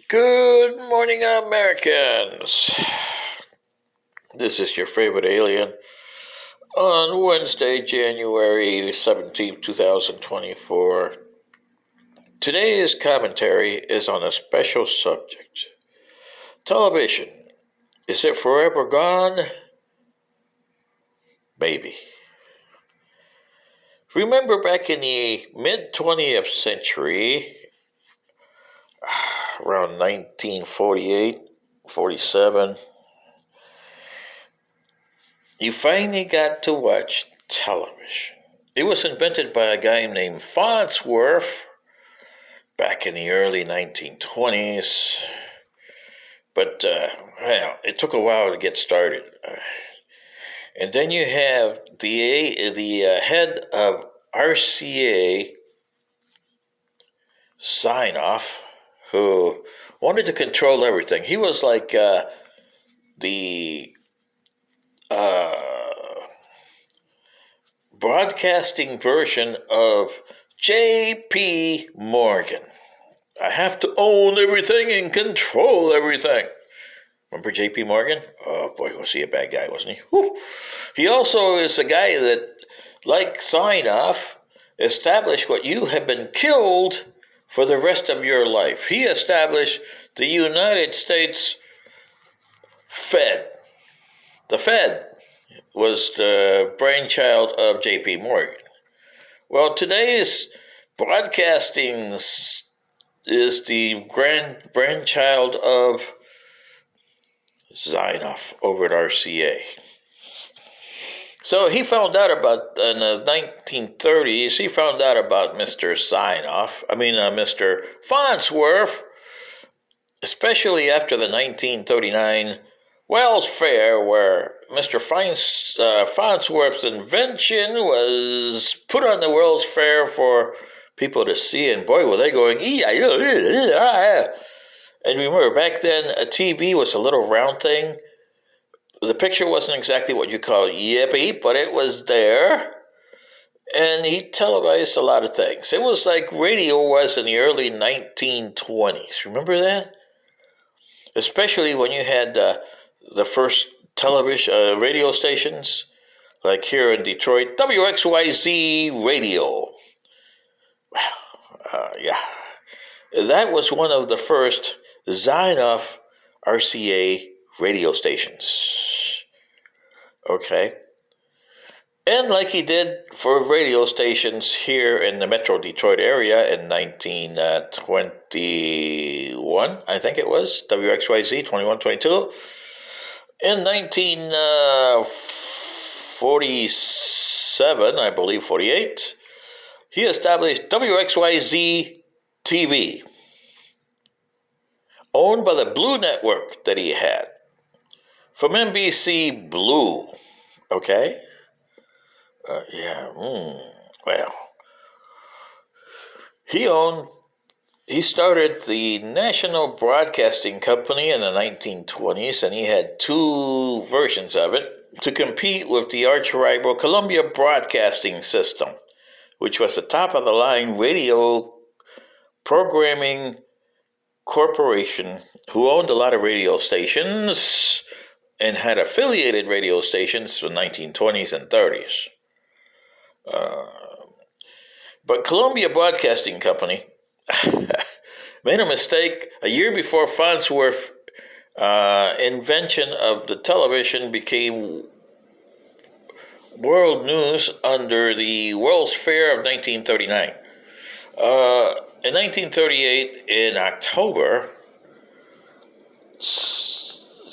Good morning, Americans. This is your favorite alien on Wednesday, January 17th, 2024. Today's commentary is on a special subject. Television. Is it forever gone? Maybe. Remember back in the mid 20th century, around 1948, 47, you finally got to watch television. It was invented by a guy named Farnsworth back in the early 1920s, but it took a while to get started. And then you have the head of RCA, Signoff, who wanted to control everything. He was like the broadcasting version of J.P. Morgan. I have to own everything and control everything. Remember J.P. Morgan? Oh boy, was he a bad guy, wasn't he? Whew. He also is a guy that, like Signoff, established what you have been killed for the rest of your life. He established the United States Fed. The Fed was the brainchild of J.P. Morgan. Well, today's broadcasting is the brainchild of Signoff over at RCA. So he found out about, in the 1930s, he found out about Mr. Mr. Farnsworth, especially after the 1939 Wells Fair, where Mr. Farnsworth's invention was put on the Wells Fair for people to see, and boy, were they going, and remember, back then, a TV was a little round thing. The picture wasn't exactly what you call yippee, but it was there. And he televised a lot of things. It was like radio was in the early 1920s. Remember that? Especially when you had the first television radio stations, like here in Detroit, WXYZ Radio. Yeah. That was one of the first Signoff RCA radio stations. Okay. And like he did for radio stations here in the Metro Detroit area in 1921, I think it was, WXYZ 2122. In 1947, I believe 48, he established WXYZ TV, owned by the Blue Network that he had, from NBC Blue, okay? Well, he started the National Broadcasting Company in the 1920s, and he had two versions of it to compete with the arch-rival Columbia Broadcasting System, which was a top-of-the-line radio programming corporation who owned a lot of radio stations and had affiliated radio stations from the 1920s and 30s. But Columbia Broadcasting Company made a mistake a year before Farnsworth's invention of the television became world news under the World's Fair of 1939. In 1938, in October,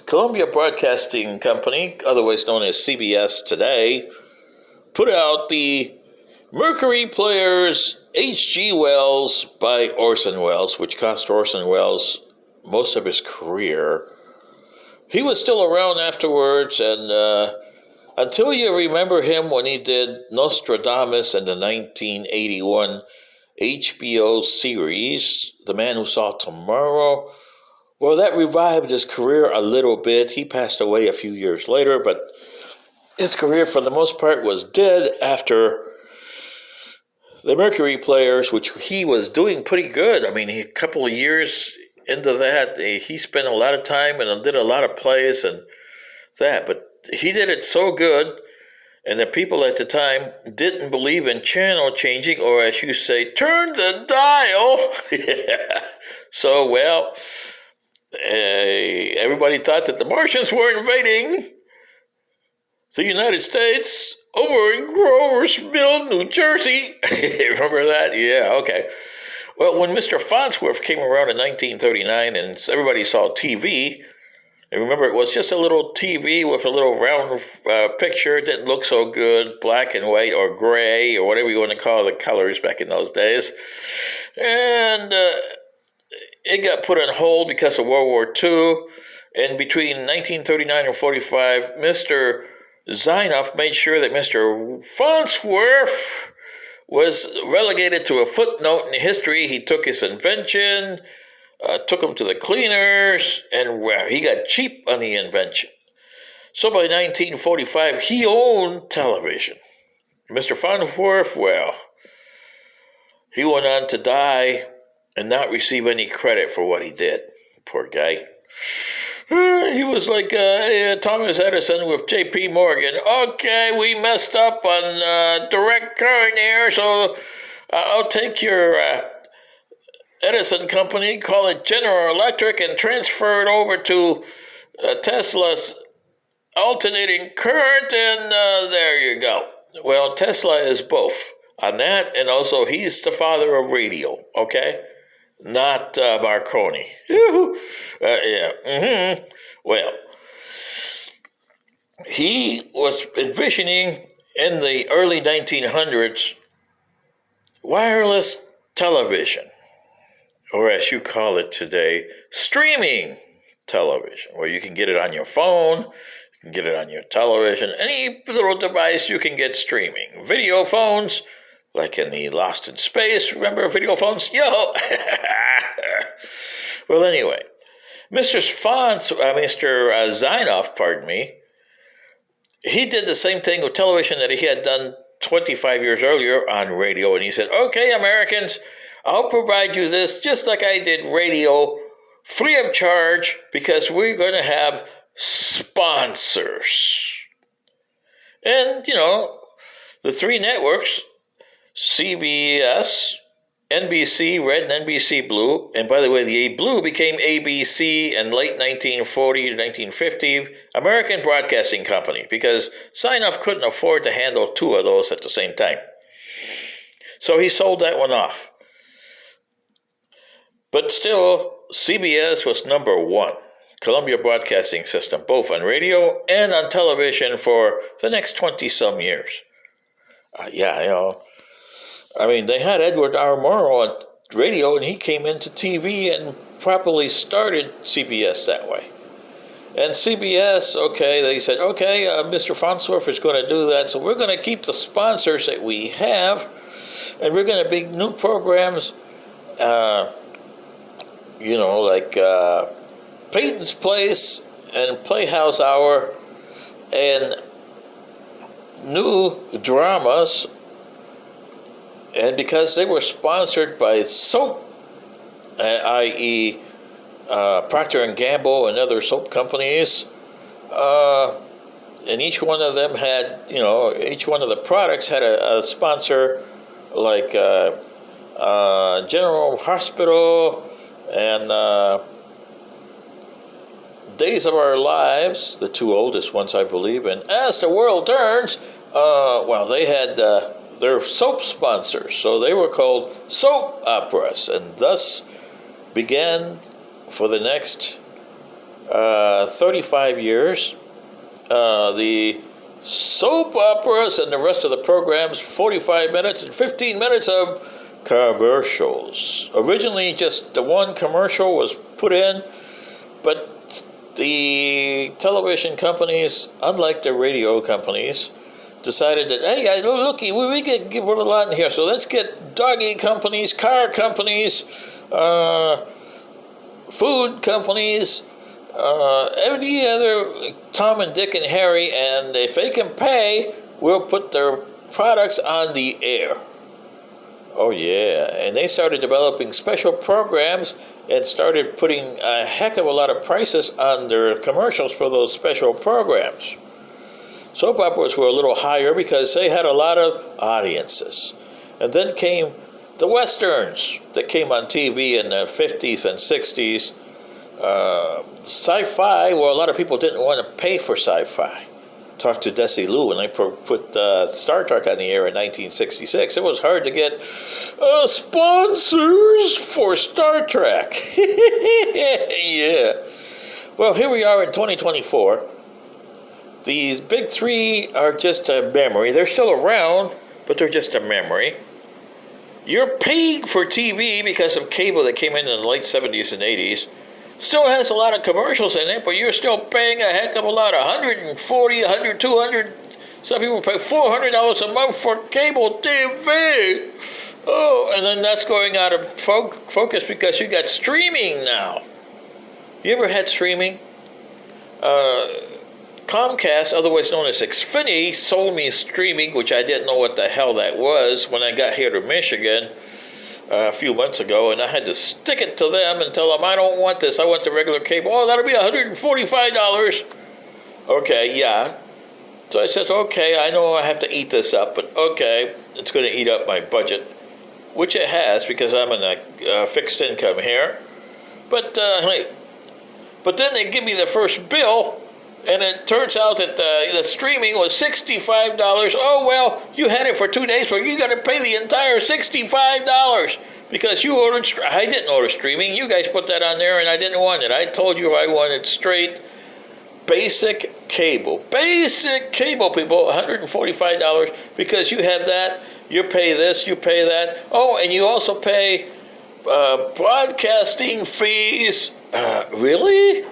Columbia Broadcasting Company, otherwise known as CBS today, put out the Mercury Players H.G. Wells by Orson Welles, which cost Orson Welles most of his career. He was still around afterwards, and until you remember him when he did Nostradamus in the 1981 HBO series, The Man Who Saw Tomorrow, well, that revived his career a little bit. He passed away a few years later, but his career, for the most part, was dead after the Mercury Players, which he was doing pretty good. I mean, a couple of years into that. He spent a lot of time and did a lot of plays and that, but he did it so good, and the people at the time didn't believe in channel changing, or as you say, turn the dial. Yeah. So, well, everybody thought that the Martians were invading the United States over in Grover's Mill, New Jersey. Remember that? Yeah, okay. Well, when Mr. Farnsworth came around in 1939 and everybody saw TV, and remember, it was just a little TV with a little round picture. It didn't look so good, black and white or gray or whatever you want to call the colors back in those days. And it got put on hold because of World War II. And between 1939 and 45, Mr. Zinoff made sure that Mr. Farnsworth was relegated to a footnote in history. He took his invention, took him to the cleaners, and he got cheap on the invention. So by 1945, he owned television. Mr. Farnsworth, well, he went on to die and not receive any credit for what he did. Poor guy. He was like Thomas Edison with J.P. Morgan. Okay, we messed up on direct current here, so I'll take your Edison company, call it General Electric, and transfer it over to Tesla's alternating current, and there you go. Well, Tesla is both on that, and also he's the father of radio, okay? Not Marconi. Yeah. Mm-hmm. Well, he was envisioning in the early 1900s wireless television, or as you call it today, streaming television, where you can get it on your phone, you can get it on your television, any little device you can get streaming. Video phones, like in the Lost in Space, remember video phones? Yo! Well, anyway, Mr. Zinoff, pardon me, he did the same thing with television that he had done 25 years earlier on radio, and he said, okay, Americans, I'll provide you this just like I did radio, free of charge, because we're going to have sponsors. And, the three networks, CBS, NBC Red, and NBC Blue. And by the way, the Blue became ABC in late 1940 to 1950, American Broadcasting Company, because Zinoff couldn't afford to handle two of those at the same time. So he sold that one off. But still, CBS was number one, Columbia Broadcasting System, both on radio and on television for the next 20-some years. They had Edward R. Murrow on radio, and he came into TV and properly started CBS that way. And CBS, they said, Mr. Farnsworth is going to do that, so we're going to keep the sponsors that we have, and we're going to make new programs, like Peyton's Place and Playhouse Hour, and new dramas. And because they were sponsored by soap, i.e. Procter & Gamble and other soap companies, and each one of them had, each one of the products had a sponsor, like General Hospital and Days of Our Lives, the two oldest ones, I believe, and As the World Turns, they had their soap sponsors, so they were called soap operas, and thus began for the next 35 years the soap operas and the rest of the programs, 45 minutes and 15 minutes of commercials. Originally, just the one commercial was put in, but the television companies, unlike the radio companies, decided that, hey, looky, we can put a lot in here, so let's get doggy companies, car companies, food companies, every other Tom and Dick and Harry, and if they can pay, we'll put their products on the air. Oh, yeah. And they started developing special programs and started putting a heck of a lot of prices on their commercials for those special programs. Soap operas were a little higher because they had a lot of audiences. And then came the westerns that came on TV in the 50s and 60s. Sci-fi, well, a lot of people didn't want to pay for sci-fi. Talked to Desilu when I put Star Trek on the air in 1966. It was hard to get sponsors for Star Trek. Yeah. Well, here we are in 2024. These big three are just a memory. They're still around, but they're just a memory. You're paying for TV because of cable that came in the late 70s and 80s. Still has a lot of commercials in it, but you're still paying a heck of a lot, $140, $100, $200. Some people pay $400 a month for cable TV. Oh, and then that's going out of focus because you got streaming now. You ever had streaming? Comcast, otherwise known as Xfinity, sold me streaming, which I didn't know what the hell that was when I got here to Michigan a few months ago, and I had to stick it to them and tell them, I don't want this, I want the regular cable. Oh, that'll be $145. Okay, yeah. So I said, okay, I know I have to eat this up, but okay, it's going to eat up my budget, which it has because I'm in a fixed income here. But then they give me the first bill, and it turns out that the streaming was $65. Oh, well, you had it for 2 days, so you got to pay the entire $65 because you ordered. I didn't order streaming. You guys put that on there, and I didn't want it. I told you I wanted straight basic cable. Basic cable, people, $145 because you have that. You pay this, you pay that. Oh, and you also pay broadcasting fees. Really?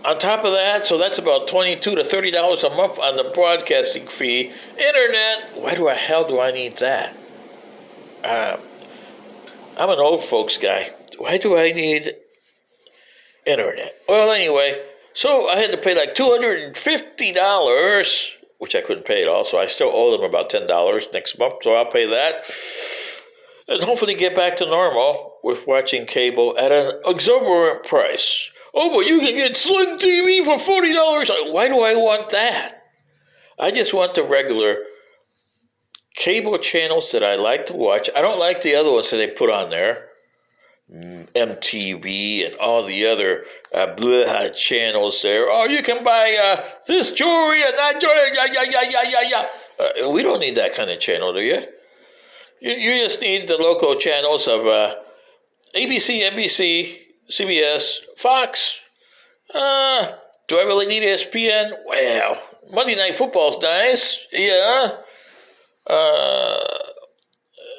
On top of that, so that's about $22 to $30 a month on the broadcasting fee. Internet, why the hell do I need that? I'm an old folks guy. Why do I need internet? Well, anyway, so I had to pay like $250, which I couldn't pay at all, so I still owe them about $10 next month, so I'll pay that. And hopefully get back to normal with watching cable at an exorbitant price. Oh, but you can get Sling TV for $40. Why do I want that? I just want the regular cable channels that I like to watch. I don't like the other ones that they put on there. MTV and all the other channels there. Oh, you can buy this jewelry and that jewelry. We don't need that kind of channel, do you? You just need the local channels of ABC, NBC, CBS, Fox. Do I really need ESPN? Well, Monday Night Football's nice. Yeah.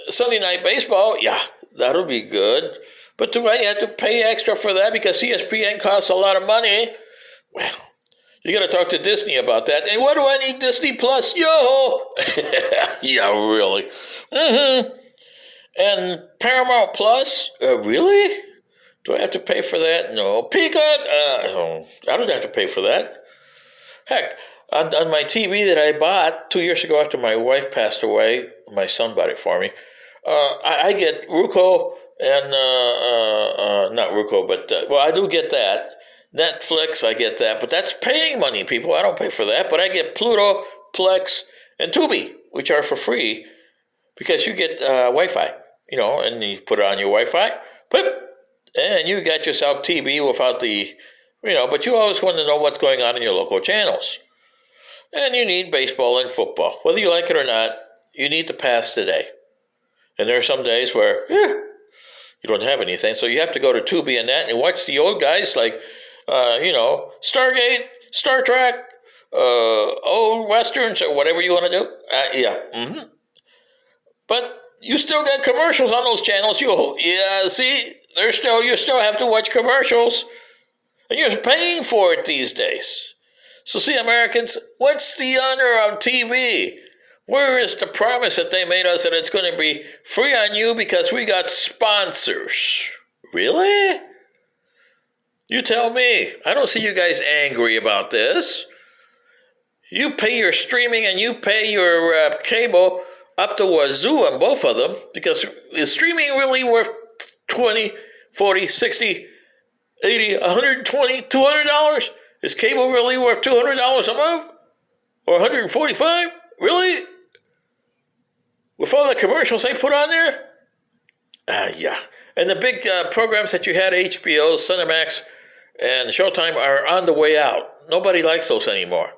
Sunday Night Baseball. Yeah, that'll be good. But do I have to pay extra for that because ESPN costs a lot of money? Well, you got to talk to Disney about that. And what do I need Disney Plus? Yo! Yeah, really. Mm-hmm. And Paramount Plus? Really? Do I have to pay for that? No. Peacock? I don't have to pay for that. Heck, on my TV that I bought 2 years ago after my wife passed away, my son bought it for me, I get Roku and, not Roku, but, well, I do get that. Netflix, I get that, but that's paying money, people. I don't pay for that, but I get Pluto, Plex, and Tubi, which are for free because you get Wi-Fi, and you put it on your Wi-Fi, and you got yourself TV without the, but you always want to know what's going on in your local channels. And you need baseball and football. Whether you like it or not, you need to pass the day. And there are some days where, you don't have anything, so you have to go to Tubi and that and watch the old guys like, Stargate, Star Trek, old westerns, or whatever you want to do. But you still got commercials on those channels. You still have to watch commercials. And you're paying for it these days. So see, Americans, what's the honor of TV? Where is the promise that they made us that it's going to be free on you because we got sponsors? Really? You tell me. I don't see you guys angry about this. You pay your streaming and you pay your cable. up the wazoo on both of them, because is streaming really worth 20, 40, 60, 80, 120, $200? Is cable really worth $200 a month? Or 145? Really? With all the commercials they put on there? Yeah. And the big programs that you had, HBO, Cinemax, and Showtime, are on the way out. Nobody likes those anymore.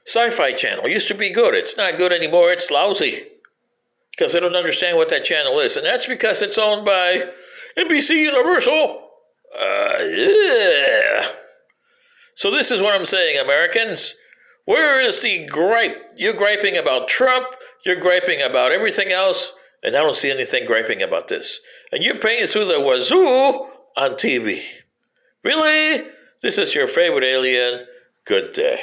Sci-Fi Channel used to be good. It's not good anymore. It's lousy. Because they don't understand what that channel is. And that's because it's owned by NBC Universal. Yeah. So this is what I'm saying, Americans. Where is the gripe? You're griping about Trump. You're griping about everything else. And I don't see anything griping about this. And you're paying through the wazoo on TV. Really? This is your favorite alien. Good day.